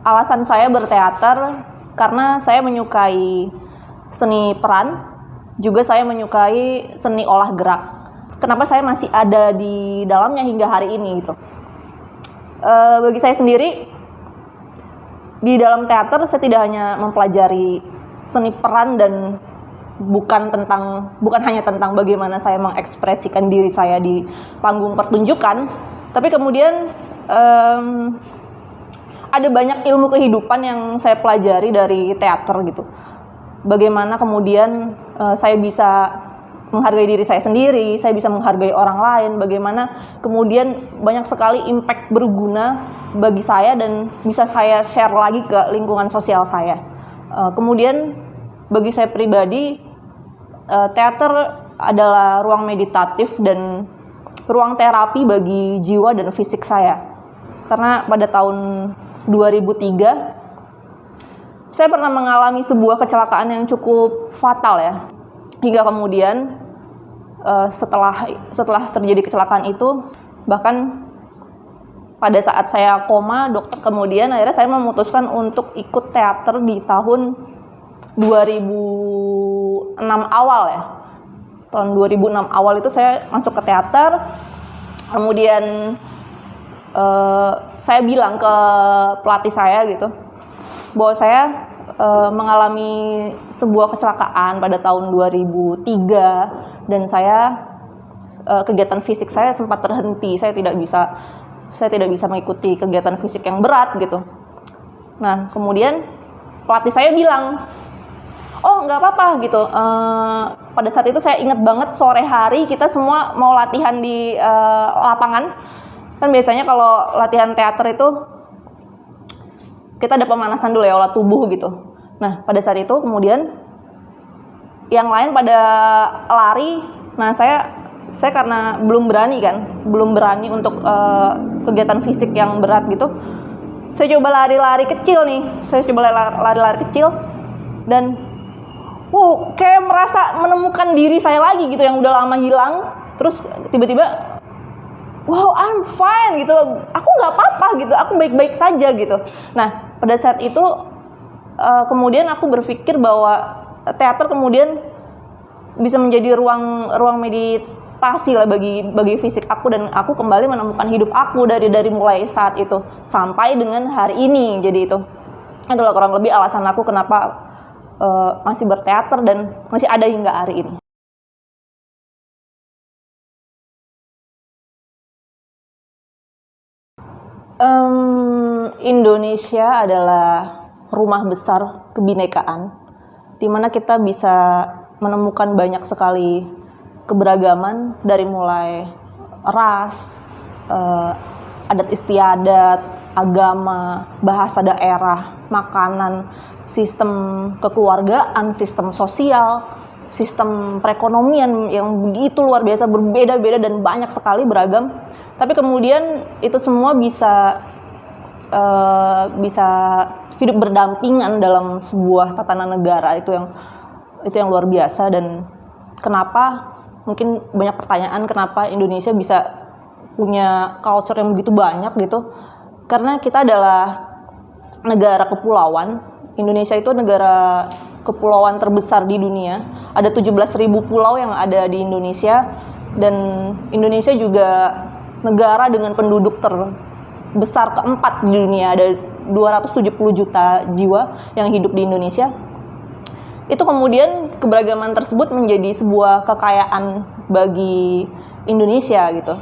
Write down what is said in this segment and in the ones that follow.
alasan saya berteater karena saya menyukai seni peran, juga saya menyukai seni olah gerak. Kenapa saya masih ada di dalamnya hingga hari ini gitu. Bagi saya sendiri, di dalam teater saya tidak hanya mempelajari seni peran dan bukan hanya tentang bagaimana saya mengekspresikan diri saya di panggung pertunjukan, tapi kemudian ada banyak ilmu kehidupan yang saya pelajari dari teater gitu. Bagaimana kemudian saya bisa menghargai diri saya sendiri, saya bisa menghargai orang lain, bagaimana kemudian banyak sekali impact berguna bagi saya dan bisa saya share lagi ke lingkungan sosial saya. Kemudian bagi saya pribadi, teater adalah ruang meditatif dan ruang terapi bagi jiwa dan fisik saya. Karena pada tahun 2003 saya pernah mengalami sebuah kecelakaan yang cukup fatal ya. Hingga kemudian setelah terjadi kecelakaan itu, bahkan pada saat saya koma, dokter kemudian akhirnya saya memutuskan untuk ikut teater di tahun 2006 awal ya. Tahun 2006 awal itu saya masuk ke teater. Kemudian saya bilang ke pelatih saya gitu bahwa saya mengalami sebuah kecelakaan pada tahun 2003 dan kegiatan fisik saya sempat terhenti. Saya tidak bisa mengikuti kegiatan fisik yang berat gitu. Nah, kemudian pelatih saya bilang, "Oh, nggak apa-apa gitu." Pada saat itu saya ingat banget, sore hari kita semua mau latihan di lapangan. Kan biasanya kalau latihan teater itu kita ada pemanasan dulu ya, olah tubuh gitu. Nah, pada saat itu kemudian yang lain pada lari. Nah, saya karena belum berani untuk kegiatan fisik yang berat gitu. Saya coba lari-lari kecil nih. Saya coba lari-lari kecil dan kayak merasa menemukan diri saya lagi gitu yang udah lama hilang. Terus tiba-tiba I'm fine gitu. Aku nggak apa-apa gitu. Aku baik-baik saja gitu. Nah, pada saat itu kemudian aku berpikir bahwa teater kemudian bisa menjadi ruang meditasi lah bagi fisik aku, dan aku kembali menemukan hidup aku dari mulai saat itu sampai dengan hari ini. Jadi itulah kurang lebih alasan aku kenapa masih berteater dan masih ada hingga hari ini. Indonesia adalah rumah besar kebinekaan, di mana kita bisa menemukan banyak sekali keberagaman dari mulai ras, adat istiadat, agama, bahasa daerah, makanan, sistem kekeluargaan, sistem sosial, sistem perekonomian yang begitu luar biasa berbeda-beda dan banyak sekali beragam. Tapi kemudian itu semua bisa hidup berdampingan dalam sebuah tatanan negara. Itu yang luar biasa. Dan kenapa, mungkin banyak pertanyaan kenapa Indonesia bisa punya culture yang begitu banyak gitu. Karena kita adalah negara kepulauan. Indonesia itu negara kepulauan terbesar di dunia. Ada 17.000 pulau yang ada di Indonesia, dan Indonesia juga negara dengan penduduk terbesar keempat di dunia. Ada 270 juta jiwa yang hidup di Indonesia. Itu kemudian keberagaman tersebut menjadi sebuah kekayaan bagi Indonesia gitu.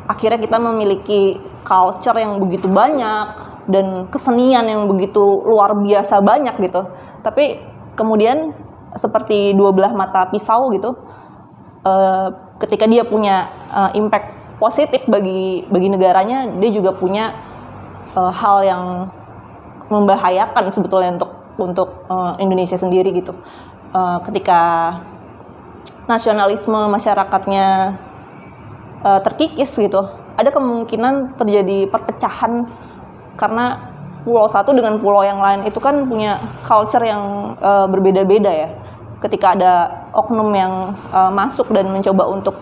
Akhirnya kita memiliki culture yang begitu banyak dan kesenian yang begitu luar biasa banyak gitu. Tapi kemudian seperti dua belah mata pisau gitu, ketika dia punya impact positif bagi negaranya, dia juga punya hal yang membahayakan sebetulnya untuk Indonesia sendiri gitu. Ketika nasionalisme masyarakatnya terkikis gitu, ada kemungkinan terjadi perpecahan karena pulau satu dengan pulau yang lain itu kan punya culture yang berbeda-beda ya. Ketika ada oknum yang masuk dan mencoba untuk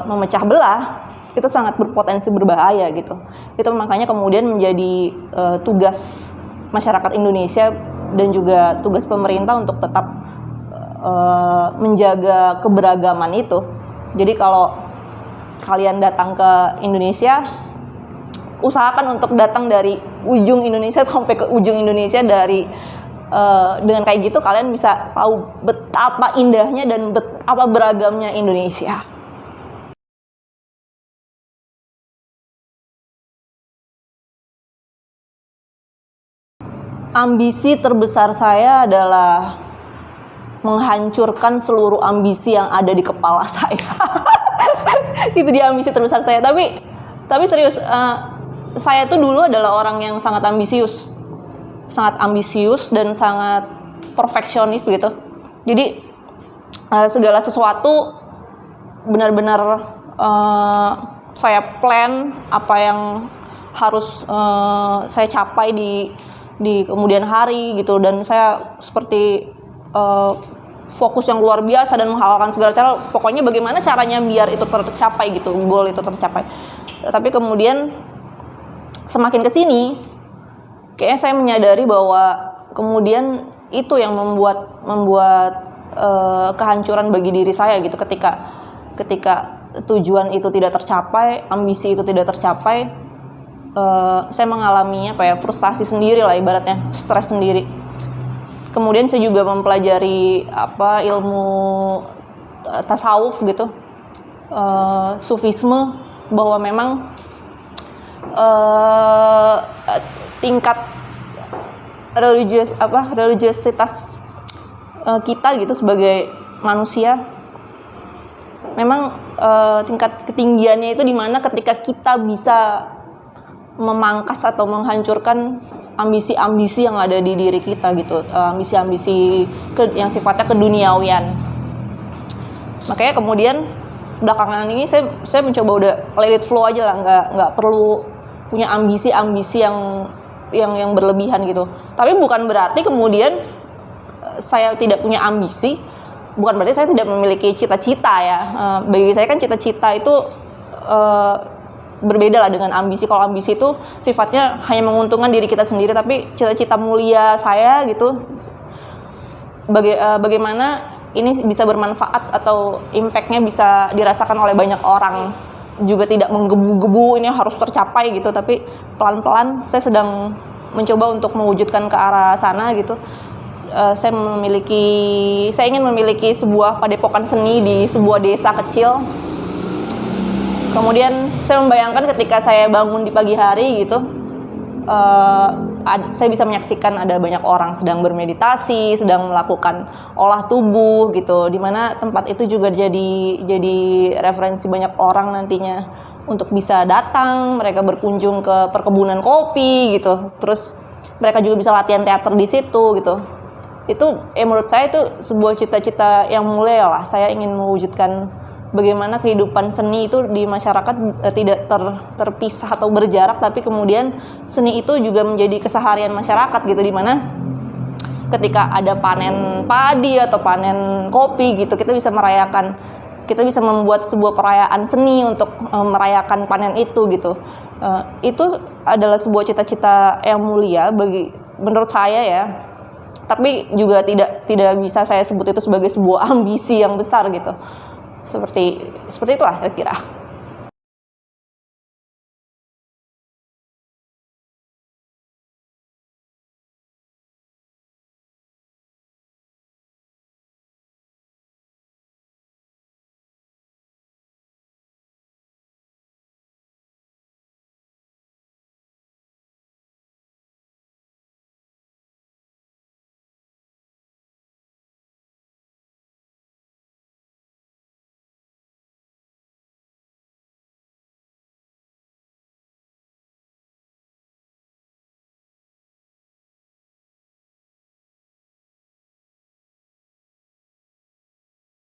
memecah belah, itu sangat berpotensi berbahaya gitu. Itu makanya kemudian menjadi tugas masyarakat Indonesia dan juga tugas pemerintah untuk tetap menjaga keberagaman itu. Jadi kalau kalian datang ke Indonesia, usahakan untuk datang dari ujung Indonesia sampai ke ujung Indonesia. Dengan kayak gitu kalian bisa tahu betapa indahnya dan betapa beragamnya Indonesia. Ambisi terbesar saya adalah menghancurkan seluruh ambisi yang ada di kepala saya. Itu dia ambisi terbesar saya. Tapi serius, saya tuh dulu adalah orang yang sangat ambisius dan sangat perfeksionis gitu. Jadi segala sesuatu benar-benar saya plan apa yang harus saya capai di kemudian hari gitu, dan saya seperti fokus yang luar biasa dan menghalalkan segala cara, pokoknya bagaimana caranya biar itu tercapai gitu, goal itu tercapai. Tapi kemudian semakin kesini kayaknya saya menyadari bahwa kemudian itu yang membuat kehancuran bagi diri saya gitu. Ketika tujuan itu tidak tercapai, ambisi itu tidak tercapai, saya mengalami frustasi sendiri lah, ibaratnya stres sendiri. Kemudian saya juga mempelajari ilmu tasawuf gitu, sufisme, bahwa memang tingkat religiositas kita gitu sebagai manusia, memang tingkat ketinggiannya itu di mana ketika kita bisa memangkas atau menghancurkan ambisi-ambisi yang ada di diri kita gitu, ambisi-ambisi yang sifatnya keduniawian. Makanya kemudian belakangan ini saya mencoba udah let it flow aja lah, nggak perlu punya ambisi-ambisi yang berlebihan gitu. Tapi bukan berarti kemudian saya tidak punya ambisi, bukan berarti saya tidak memiliki cita-cita ya. Bagi saya kan cita-cita itu berbeda lah dengan ambisi. Kalau ambisi itu sifatnya hanya menguntungkan diri kita sendiri, tapi cita-cita mulia saya gitu, bagaimana ini bisa bermanfaat atau impact-nya bisa dirasakan oleh banyak orang, juga tidak menggebu-gebu ini harus tercapai gitu, tapi pelan-pelan saya sedang mencoba untuk mewujudkan ke arah sana gitu. Saya ingin memiliki sebuah padepokan seni di sebuah desa kecil. Kemudian saya membayangkan ketika saya bangun di pagi hari gitu, saya bisa menyaksikan ada banyak orang sedang bermeditasi, sedang melakukan olah tubuh gitu, dimana tempat itu juga jadi referensi banyak orang nantinya untuk bisa datang, mereka berkunjung ke perkebunan kopi gitu, terus mereka juga bisa latihan teater di situ gitu. Itu menurut saya itu sebuah cita-cita yang mulia lah. Saya ingin mewujudkan bagaimana kehidupan seni itu di masyarakat tidak terpisah atau berjarak, tapi kemudian seni itu juga menjadi keseharian masyarakat gitu, dimana ketika ada panen padi atau panen kopi gitu, kita bisa membuat sebuah perayaan seni untuk merayakan panen itu gitu. Itu adalah sebuah cita-cita yang mulia menurut saya ya, tapi juga tidak bisa saya sebut itu sebagai sebuah ambisi yang besar gitu. Seperti itulah kira-kira.